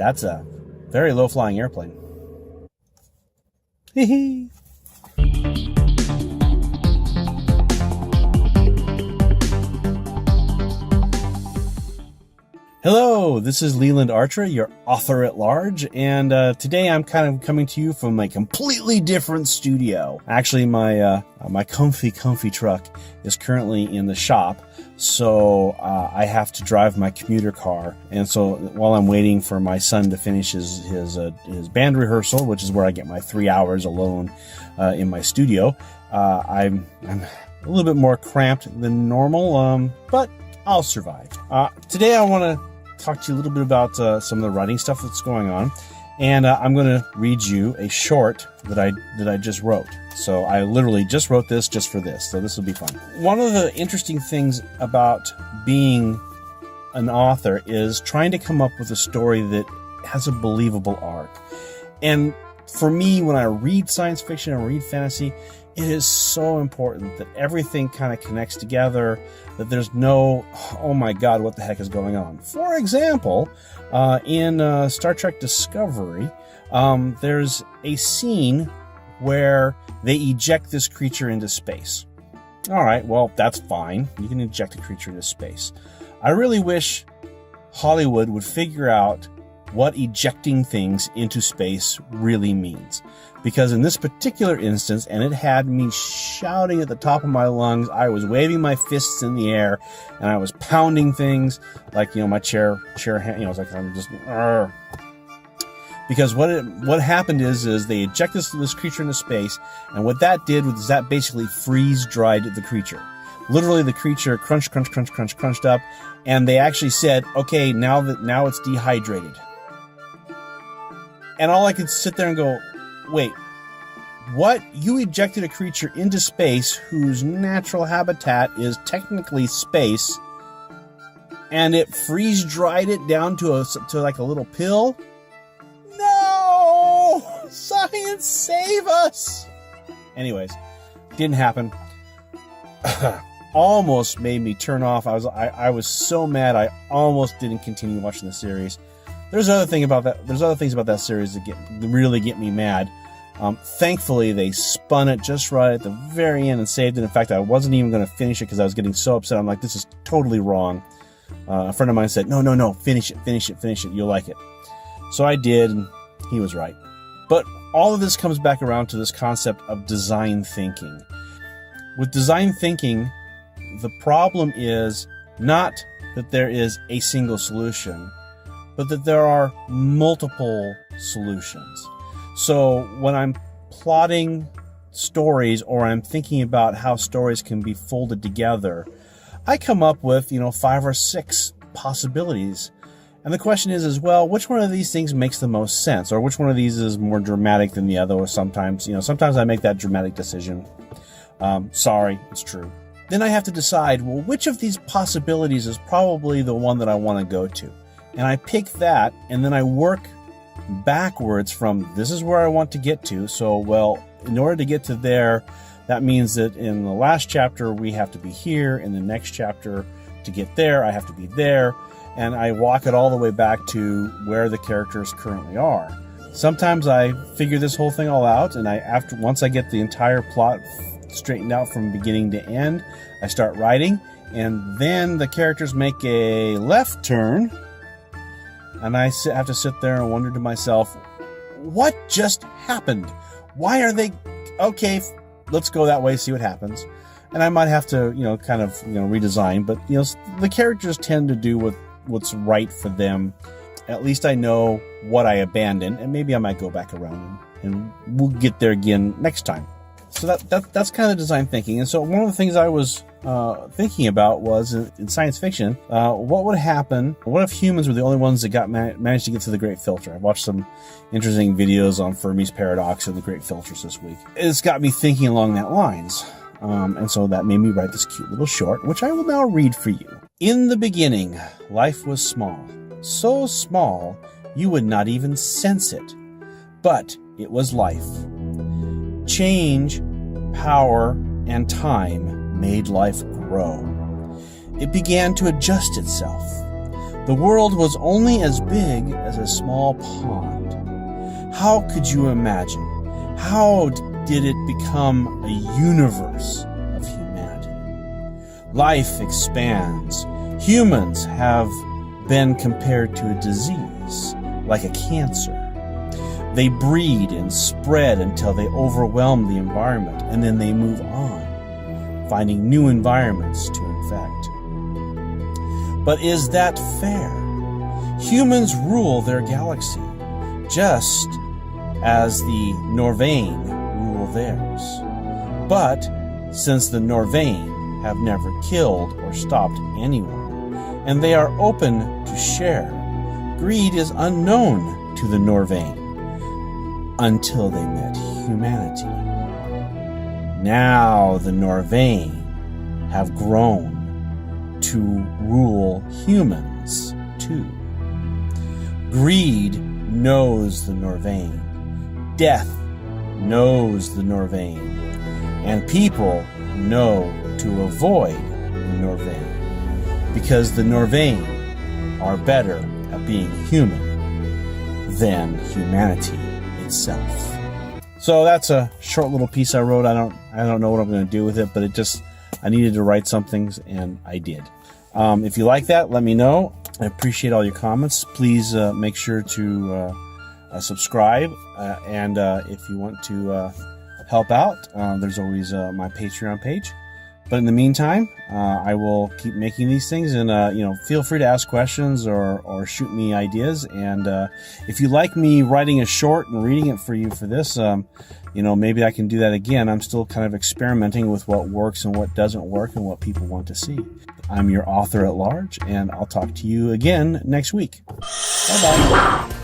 That's a very low-flying airplane. Hee hee. Hello, this is Leeland Artra, your author at large, and today I'm kind of coming to you from a completely different studio. Actually, my comfy truck is currently in the shop, so I have to drive my commuter car. And so while I'm waiting for my son to finish his band rehearsal, which is where I get my 3 hours alone in my studio, I'm a little bit more cramped than normal, but I'll survive. Today I want to talk to you a little bit about some of the writing stuff that's going on, and I'm going to read you a short that I just wrote. So I literally just wrote this just for this, so this will be fun. One of the interesting things about being an author is trying to come up with a story that has a believable arc. And for me, when I read science fiction and read fantasy, it is so important that everything kind of connects together, that there's no, oh my God, what the heck is going on? For example, in Star Trek Discovery, there's a scene where they eject this creature into space. All right, well, that's fine. You can eject a creature into space. I really wish Hollywood would figure out what ejecting things into space really means. Because in this particular instance, and it had me shouting at the top of my lungs, I was waving my fists in the air, and I was pounding things like, my chair hand, it's like I'm just, Argh. Because what happened is they ejected this creature into space, and what that did was that basically freeze-dried the creature. Literally, the creature crunched up, and they actually said, okay, now it's dehydrated. And all I could sit there and go, wait, what? You ejected a creature into space whose natural habitat is technically space, and it freeze-dried it down to like a little pill? No! Science, save us! Anyways, didn't happen. Almost made me turn off. I was so mad I almost didn't continue watching the series. There's other things about that series that really get me mad. Thankfully, they spun it just right at the very end and saved it. In fact, I wasn't even going to finish it because I was getting so upset. I'm like, this is totally wrong. A friend of mine said, no, finish it. You'll like it. So I did, and he was right. But all of this comes back around to this concept of design thinking. With design thinking, the problem is not that there is a single solution, but that there are multiple solutions. So when I'm plotting stories, or I'm thinking about how stories can be folded together, I come up with, 5 or 6 possibilities. And the question is, well, which one of these things makes the most sense? Or which one of these is more dramatic than the other? Or sometimes I make that dramatic decision. Sorry, it's true. Then I have to decide, well, which of these possibilities is probably the one that I want to go to? And I pick that, and then I work backwards from this is where I want to get to. So, well, in order to get to there, that means that in the last chapter, we have to be here. In the next chapter, to get there, I have to be there. And I walk it all the way back to where the characters currently are. Sometimes I figure this whole thing all out, and once I get the entire plot straightened out from beginning to end, I start writing, and then the characters make a left turn, and I have to sit there and wonder to myself, what just happened? Why are they... Okay, let's go that way, see what happens. And I might have to, redesign, but, the characters tend to do what's right for them. At least I know what I abandoned, and maybe I might go back around and we'll get there again next time. So that's kind of design thinking. And so one of the things I was thinking about was in science fiction, what would happen? What if humans were the only ones that managed to get through the Great Filter? I watched some interesting videos on Fermi's paradox and the Great Filters this week. It's got me thinking along that lines. And so that made me write this cute little short, which I will now read for you. In the beginning, life was small. So small, you would not even sense it. But it was life. Change, power, and time made life grow. It began to adjust itself. The world was only as big as a small pond. How could you imagine? How did it become a universe of humanity? Life expands. Humans have been compared to a disease, like a cancer. They breed and spread until they overwhelm the environment, and then they move on, finding new environments to infect. But is that fair? Humans rule their galaxy, just as the Norvain rule theirs. But since the Norvain have never killed or stopped anyone, and they are open to share, greed is unknown to the Norvain until they met humanity. Now the Norvain have grown to rule humans too. Greed knows the Norvain. Death knows the Norvain. And people know to avoid the Norvain, because the Norvain are better at being human than humanity itself. So that's a short little piece I wrote. I don't know what I'm going to do with it, but I needed to write some things, and I did. If you like that, let me know. I appreciate all your comments. Please make sure to subscribe, and if you want to help out, there's always my Patreon page. But in the meantime, I will keep making these things, and feel free to ask questions or shoot me ideas. And if you like me writing a short and reading it for you for this, maybe I can do that again. I'm still kind of experimenting with what works and what doesn't work and what people want to see. I'm your author at large, and I'll talk to you again next week. Bye-bye.